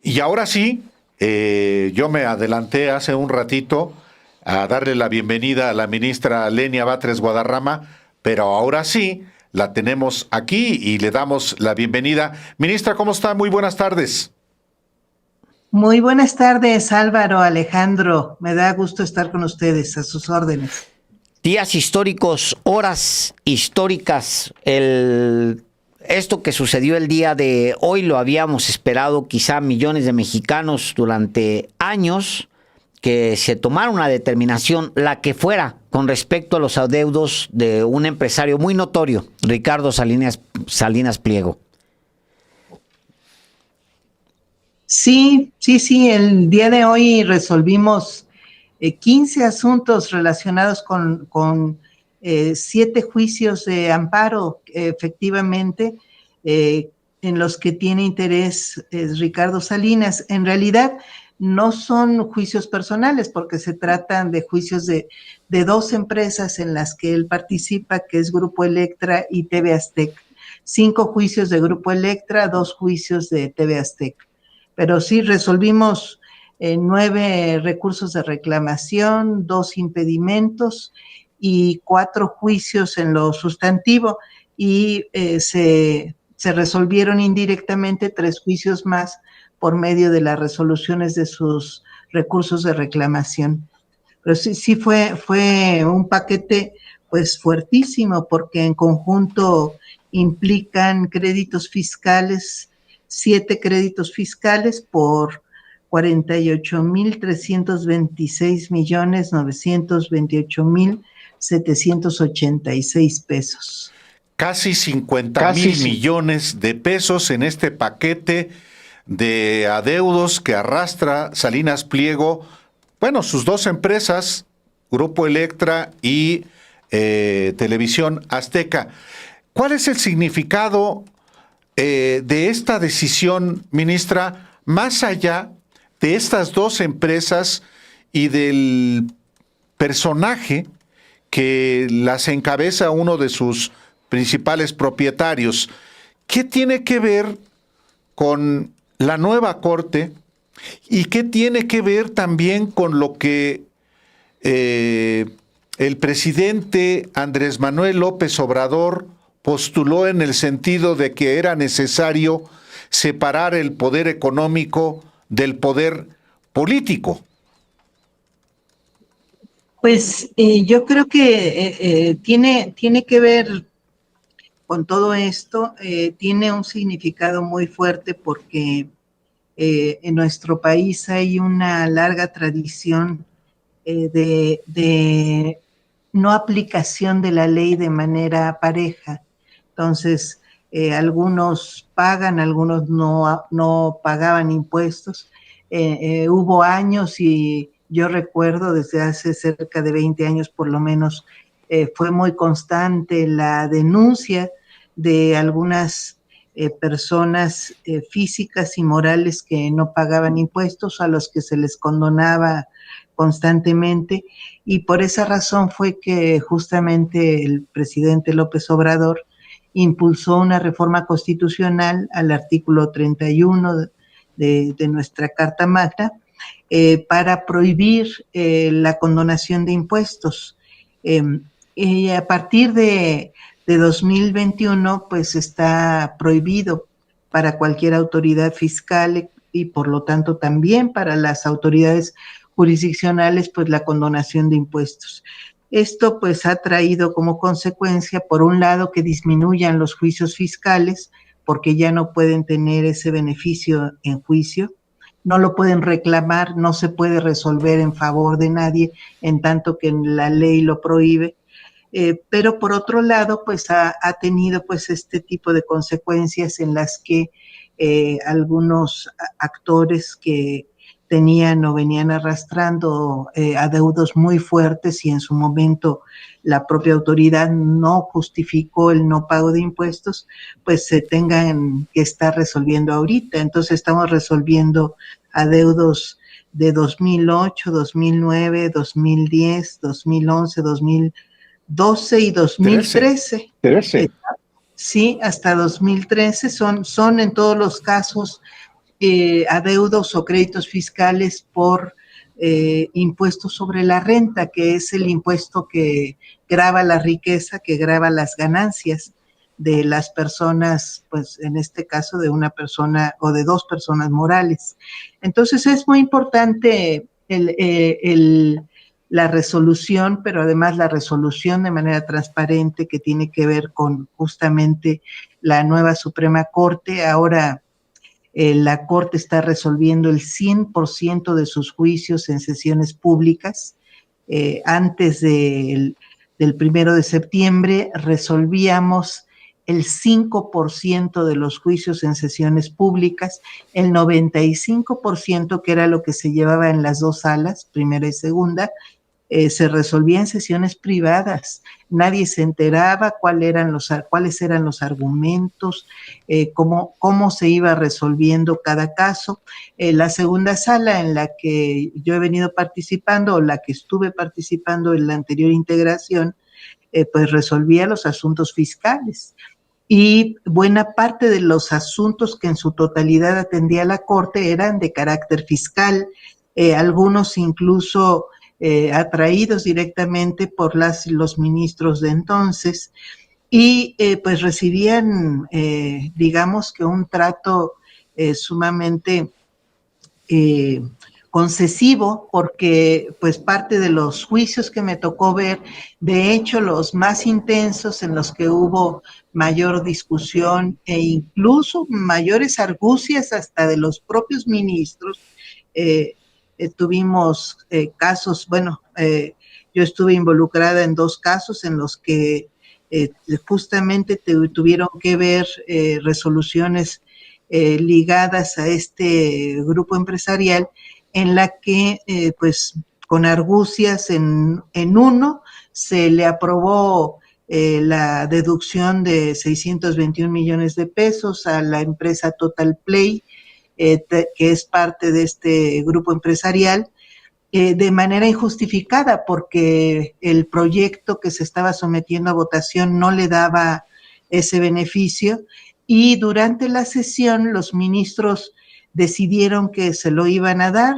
Y ahora sí, yo me adelanté hace un ratito a darle la bienvenida a la ministra Lenia Batres Guadarrama, pero ahora sí la tenemos aquí y le damos la bienvenida. Ministra, ¿cómo está? Muy buenas tardes. Muy buenas tardes, Álvaro, Alejandro. Me da gusto estar con ustedes, a sus órdenes. Días históricos, horas históricas. Esto que sucedió el día de hoy lo habíamos esperado quizá millones de mexicanos durante años, que se tomara una determinación, la que fuera, con respecto a los adeudos de un empresario muy notorio, Ricardo Salinas Pliego. Sí, el día de hoy resolvimos 15 asuntos relacionados con 7 juicios de amparo, efectivamente, en los que tiene interés Ricardo Salinas. En realidad no son juicios personales, porque se tratan de juicios de 2 empresas en las que él participa, que es Grupo Electra y TV Azteca. 5 juicios de Grupo Electra, 2 juicios de TV Azteca. Pero sí resolvimos 9 recursos de reclamación, 2 impedimentos y 4 juicios en lo sustantivo, y se resolvieron indirectamente 3 juicios más por medio de las resoluciones de sus recursos de reclamación. Pero sí fue un paquete pues fuertísimo, porque en conjunto implican créditos fiscales, 7 créditos fiscales por 48,326,928,786 pesos. Casi 50,000 millones de pesos en este paquete de adeudos que arrastra Salinas Pliego. Bueno, sus 2 empresas, Grupo Electra y Televisión Azteca. ¿Cuál es el significado de esta decisión, ministra, más allá de estas 2 empresas y del personaje que las encabeza uno de sus principales propietarios? ¿Qué tiene que ver con la nueva Corte y qué tiene que ver también con lo que el presidente Andrés Manuel López Obrador postuló, en el sentido de que era necesario separar el poder económico del poder político? Pues yo creo que tiene que ver con todo esto. Tiene un significado muy fuerte, porque en nuestro país hay una larga tradición de no aplicación de la ley de manera pareja. Entonces, algunos pagan, algunos no pagaban impuestos. Hubo años, y yo recuerdo desde hace cerca de 20 años por lo menos, fue muy constante la denuncia de algunas personas físicas y morales que no pagaban impuestos, a los que se les condonaba constantemente, y por esa razón fue que justamente el presidente López Obrador impulsó una reforma constitucional al artículo 31 de nuestra Carta Magna, para prohibir la condonación de impuestos. Y a partir de 2021, pues está prohibido para cualquier autoridad fiscal, y por lo tanto también para las autoridades jurisdiccionales, pues la condonación de impuestos. Esto pues ha traído como consecuencia, por un lado, que disminuyan los juicios fiscales, porque ya no pueden tener ese beneficio en juicio, no lo pueden reclamar, no se puede resolver en favor de nadie, en tanto que la ley lo prohíbe. Pero por otro lado, pues ha tenido pues este tipo de consecuencias, en las que algunos actores que tenían o venían arrastrando adeudos muy fuertes, y en su momento la propia autoridad no justificó el no pago de impuestos, pues se tengan que estar resolviendo ahorita. Entonces estamos resolviendo adeudos de 2008, 2009, 2010, 2011, 2012 y 2013. 13. Sí, hasta 2013 son en todos los casos adeudos o créditos fiscales por impuestos sobre la renta, que es el impuesto que grava la riqueza, que grava las ganancias de las personas, pues en este caso de una persona o de dos personas morales. Entonces es muy importante la resolución, pero además la resolución de manera transparente que tiene que ver con justamente la nueva Suprema Corte. Ahora la Corte está resolviendo el 100% de sus juicios en sesiones públicas. Antes del 1 de septiembre resolvíamos el 5% de los juicios en sesiones públicas, el 95%, que era lo que se llevaba en las dos salas, primera y segunda, se resolvía en sesiones privadas. Nadie se enteraba cuáles eran los argumentos, cómo se iba resolviendo cada caso. La segunda sala en la que yo he venido participando, o la que estuve participando en la anterior integración, pues resolvía los asuntos fiscales. Y buena parte de los asuntos que en su totalidad atendía la Corte eran de carácter fiscal, algunos incluso atraídos directamente por los ministros de entonces, y pues recibían, digamos que un trato sumamente concesivo, porque pues parte de los juicios que me tocó ver, de hecho los más intensos, en los que hubo mayor discusión e incluso mayores argucias hasta de los propios ministros, tuvimos casos, yo estuve involucrada en 2 casos en los que justamente tuvieron que ver resoluciones ligadas a este grupo empresarial, en la que pues con argucias en uno se le aprobó la deducción de 621 millones de pesos a la empresa Total Play, que es parte de este grupo empresarial, de manera injustificada, porque el proyecto que se estaba sometiendo a votación no le daba ese beneficio, y durante la sesión los ministros decidieron que se lo iban a dar,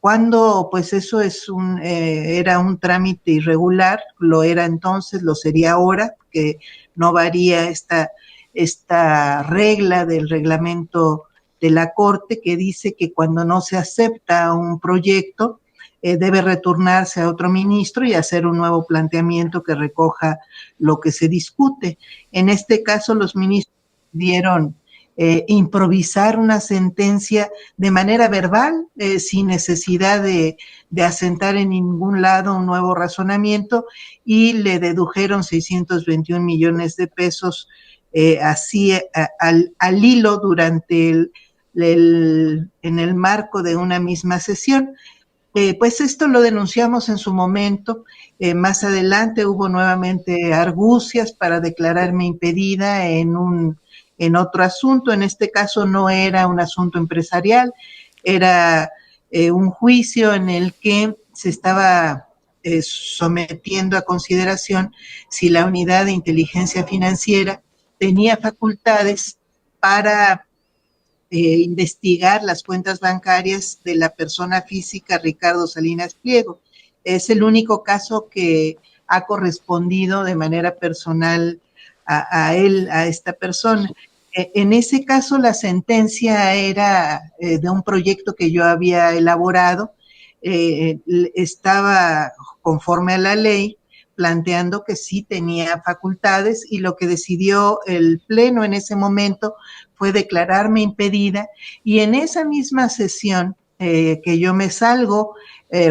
cuando pues eso era un trámite irregular, lo era entonces, lo sería ahora, que no varía esta regla del reglamento de la Corte, que dice que cuando no se acepta un proyecto, debe retornarse a otro ministro y hacer un nuevo planteamiento que recoja lo que se discute. En este caso, los ministros dieron improvisar una sentencia de manera verbal, sin necesidad de asentar en ningún lado un nuevo razonamiento, y le dedujeron 621 millones de pesos así al hilo durante en el marco de una misma sesión. Pues esto lo denunciamos en su momento. Más adelante hubo nuevamente argucias para declararme impedida en otro asunto. En este caso no era un asunto empresarial, era un juicio en el que se estaba sometiendo a consideración si la unidad de inteligencia financiera tenía facultades para investigar las cuentas bancarias de la persona física Ricardo Salinas Pliego. Es el único caso que ha correspondido de manera personal a él, a esta persona. En ese caso, la sentencia era de un proyecto que yo había elaborado, estaba conforme a la ley, planteando que sí tenía facultades, y lo que decidió el Pleno en ese momento fue declararme impedida, y en esa misma sesión que yo me salgo,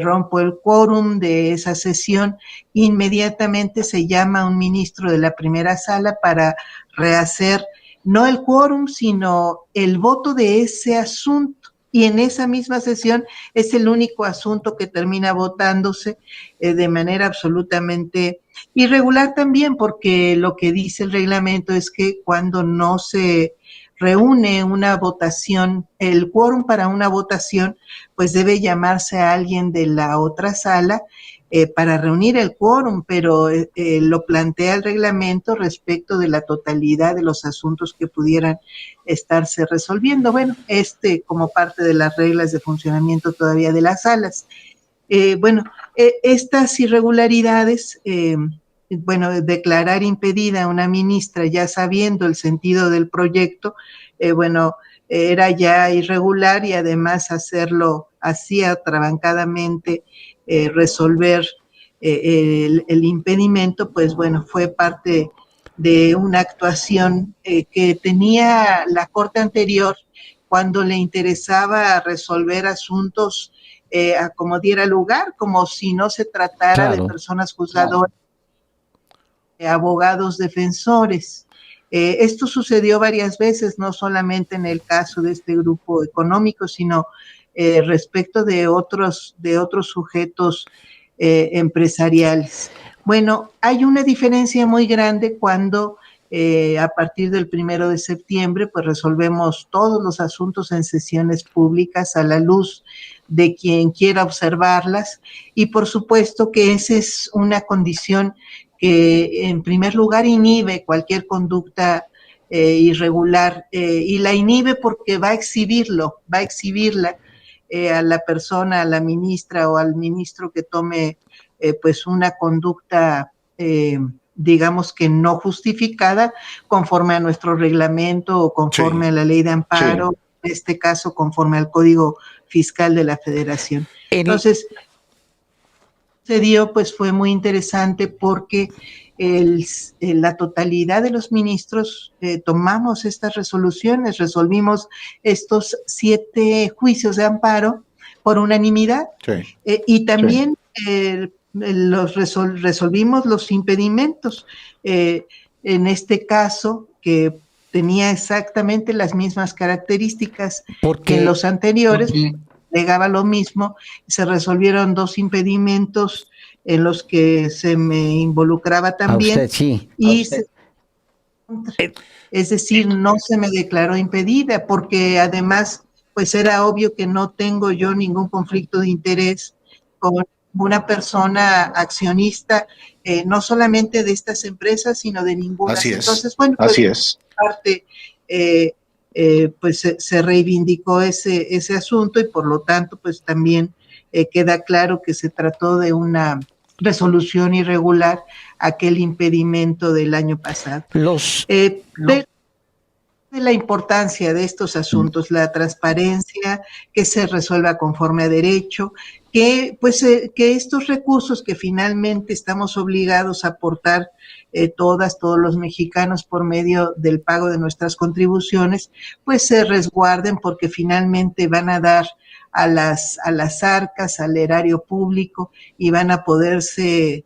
rompo el quórum de esa sesión, inmediatamente se llama a un ministro de la primera sala para rehacer no el quórum, sino el voto de ese asunto. Y en esa misma sesión es el único asunto que termina votándose de manera absolutamente irregular también, porque lo que dice el reglamento es que cuando no se reúne una votación, el quórum para una votación, pues debe llamarse a alguien de la otra sala para reunir el quórum, pero lo plantea el reglamento respecto de la totalidad de los asuntos que pudieran estarse resolviendo. Bueno, como parte de las reglas de funcionamiento todavía de las salas. Estas irregularidades, declarar impedida a una ministra ya sabiendo el sentido del proyecto, era ya irregular, y además hacerlo así atrabancadamente, resolver el impedimento, pues bueno, fue parte de una actuación que tenía la Corte anterior cuando le interesaba resolver asuntos a como diera lugar, como si no se tratara de personas juzgadoras, de abogados defensores. Esto sucedió varias veces, no solamente en el caso de este grupo económico, sino respecto de otros sujetos empresariales. Bueno, hay una diferencia muy grande cuando a partir del 1 de septiembre, pues resolvemos todos los asuntos en sesiones públicas a la luz de quien quiera observarlas, y por supuesto que esa es una condición que en primer lugar inhibe cualquier conducta irregular, y la inhibe porque va a exhibirla a la persona, a la ministra o al ministro que tome pues una conducta digamos que no justificada conforme a nuestro reglamento o conforme a la ley de amparo, en este caso conforme al Código Fiscal de la Federación. Entonces, se dio, pues fue muy interesante porque la totalidad de los ministros tomamos estas resoluciones, resolvimos estos 7 juicios de amparo por unanimidad, y también resolvimos los impedimentos. En este caso, que tenía exactamente las mismas características que en los anteriores, alegaba lo mismo, se resolvieron 2 impedimentos en los que se me involucraba también. A usted, sí. Y es decir, no se me declaró impedida, porque además, pues era obvio que no tengo yo ningún conflicto de interés con una persona accionista, no solamente de estas empresas, sino de ninguna. Así es. Entonces, bueno, pues, así es. Parte, pues se reivindicó ese asunto, y por lo tanto, pues también queda claro que se trató de una resolución irregular, aquel impedimento del año pasado. De la importancia de estos asuntos, la transparencia, que se resuelva conforme a derecho, que estos recursos que finalmente estamos obligados a aportar todos los mexicanos por medio del pago de nuestras contribuciones, pues se resguarden, porque finalmente van a dar a las arcas, al erario público, y van a poderse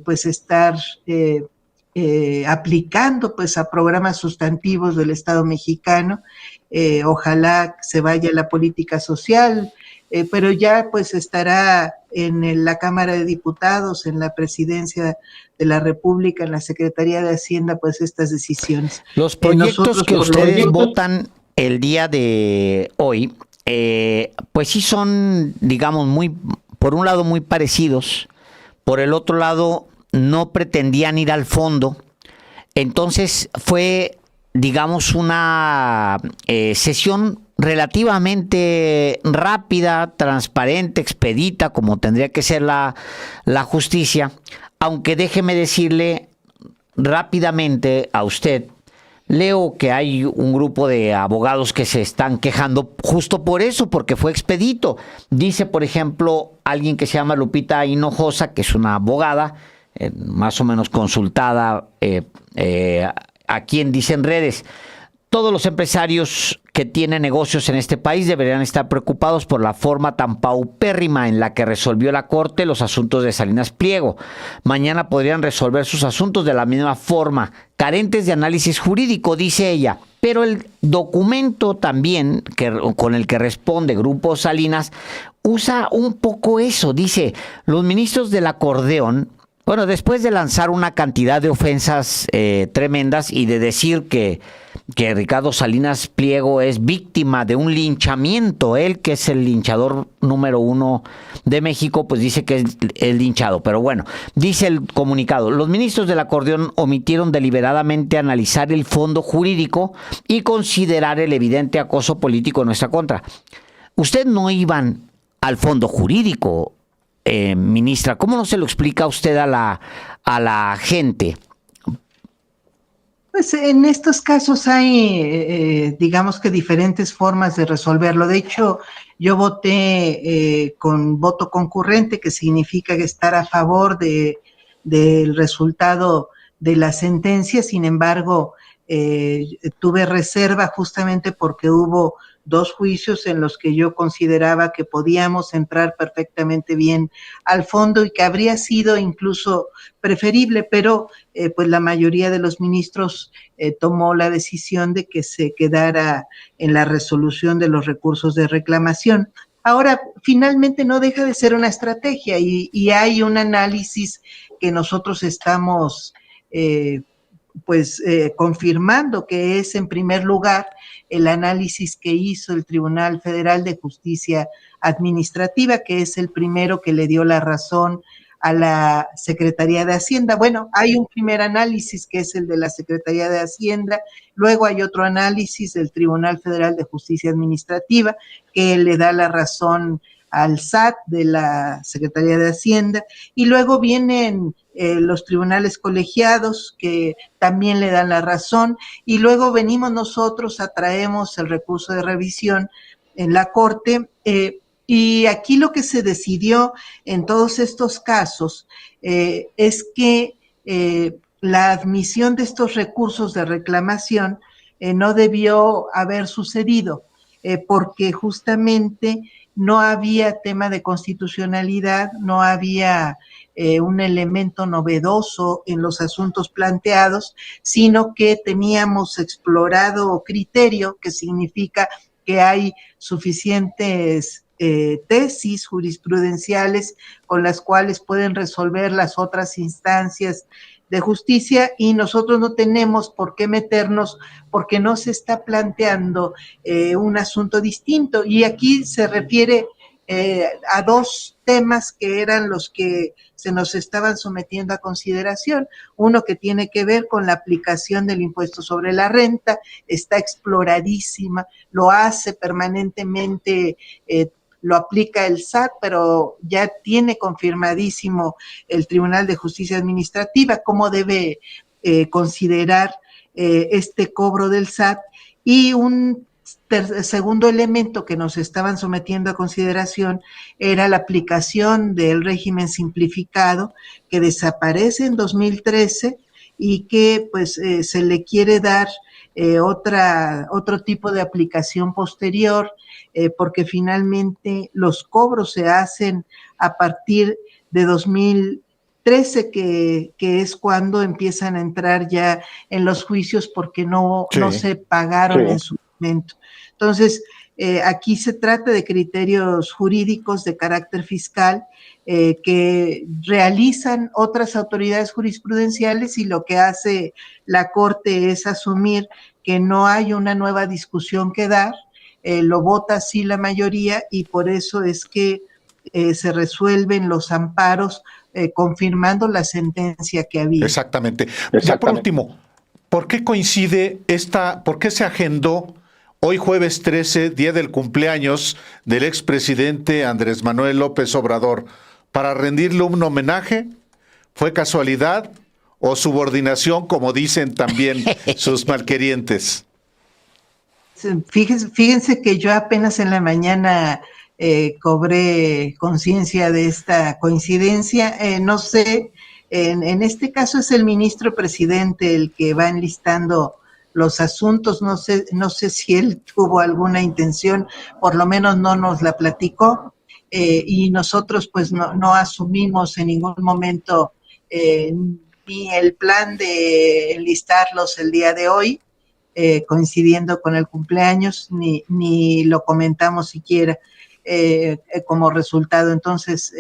pues estar aplicando pues a programas sustantivos del Estado mexicano. Ojalá se vaya la política social, pero ya pues estará en la Cámara de Diputados, en la Presidencia de la República, en la Secretaría de Hacienda, pues estas decisiones. Los proyectos que ustedes votan el día de hoy, pues sí son, digamos, por un lado muy parecidos, por el otro lado no pretendían ir al fondo. Entonces fue, digamos, una sesión relativamente rápida, transparente, expedita, como tendría que ser la justicia, aunque déjeme decirle rápidamente a usted, leo que hay un grupo de abogados que se están quejando justo por eso, porque fue expedito. Dice, por ejemplo, alguien que se llama Lupita Hinojosa, que es una abogada, más o menos consultada, a quien dice en redes: todos los empresarios que tienen negocios en este país deberían estar preocupados por la forma tan paupérrima en la que resolvió la Corte los asuntos de Salinas Pliego. Mañana podrían resolver sus asuntos de la misma forma, carentes de análisis jurídico, dice ella. Pero el documento también con el que responde Grupo Salinas usa un poco eso. Dice: los ministros del acordeón, bueno, después de lanzar una cantidad de ofensas tremendas y de decir que que Ricardo Salinas Pliego es víctima de un linchamiento. Él, que es el linchador número 1 de México, pues dice que es el linchado. Pero bueno, dice el comunicado: los ministros del acordeón omitieron deliberadamente analizar el fondo jurídico y considerar el evidente acoso político en nuestra contra. Usted no iban al fondo jurídico, ministra. ¿Cómo no se lo explica usted a la gente? Pues en estos casos hay, digamos que diferentes formas de resolverlo. De hecho, yo voté con voto concurrente, que significa estar a favor del resultado de la sentencia. Sin embargo, tuve reserva justamente porque hubo 2 juicios en los que yo consideraba que podíamos entrar perfectamente bien al fondo y que habría sido incluso preferible, pero pues la mayoría de los ministros tomó la decisión de que se quedara en la resolución de los recursos de reclamación. Ahora, finalmente no deja de ser una estrategia y hay un análisis que nosotros estamos confirmando, que es, en primer lugar, el análisis que hizo el Tribunal Federal de Justicia Administrativa, que es el primero que le dio la razón a la Secretaría de Hacienda. Bueno, hay un primer análisis que es el de la Secretaría de Hacienda, luego hay otro análisis del Tribunal Federal de Justicia Administrativa que le da la razón al SAT de la Secretaría de Hacienda, y luego vienen los tribunales colegiados que también le dan la razón, y luego venimos nosotros, atraemos el recurso de revisión en la Corte, y aquí lo que se decidió en todos estos casos es que la admisión de estos recursos de reclamación no debió haber sucedido, porque justamente no había tema de constitucionalidad, no había un elemento novedoso en los asuntos planteados, sino que teníamos explorado criterio, que significa que hay suficientes tesis jurisprudenciales con las cuales pueden resolver las otras instancias de justicia, y nosotros no tenemos por qué meternos porque no se está planteando un asunto distinto. Y aquí se refiere a 2 temas que eran los que se nos estaban sometiendo a consideración. Uno que tiene que ver con la aplicación del impuesto sobre la renta, está exploradísima, lo hace permanentemente, lo aplica el SAT, pero ya tiene confirmadísimo el Tribunal de Justicia Administrativa cómo debe considerar este cobro del SAT. Y un segundo elemento que nos estaban sometiendo a consideración era la aplicación del régimen simplificado, que desaparece en 2013 y que pues se le quiere dar otro tipo de aplicación posterior, porque finalmente los cobros se hacen a partir de 2013, que es cuando empiezan a entrar ya en los juicios porque no se pagaron en su momento. Entonces, aquí se trata de criterios jurídicos de carácter fiscal que realizan otras autoridades jurisprudenciales, y lo que hace la Corte es asumir que no hay una nueva discusión que dar, lo vota así la mayoría, y por eso es que se resuelven los amparos confirmando la sentencia que había. Exactamente. Ya por último, ¿por qué coincide por qué se agendó hoy jueves 13, día del cumpleaños del expresidente Andrés Manuel López Obrador? ¿Para rendirle un homenaje? ¿Fue casualidad o subordinación, como dicen también sus malquerientes? Fíjense que yo apenas en la mañana cobré conciencia de esta coincidencia. No sé, en este caso es el ministro presidente el que va enlistando los asuntos. No sé si él tuvo alguna intención, por lo menos no nos la platicó, y nosotros pues no asumimos en ningún momento ni el plan de enlistarlos el día de hoy, coincidiendo con el cumpleaños, ni lo comentamos siquiera como resultado. Entonces,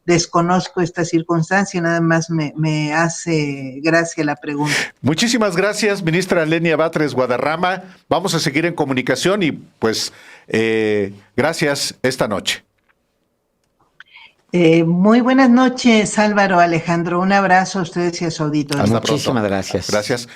desconozco esta circunstancia, nada más me hace gracia la pregunta. Muchísimas gracias, ministra Lenia Batres Guadarrama. Vamos a seguir en comunicación y pues gracias esta noche. Muy buenas noches, Álvaro, Alejandro. Un abrazo a ustedes y a su auditorio. Hasta Muchísimas pronto. gracias. Gracias.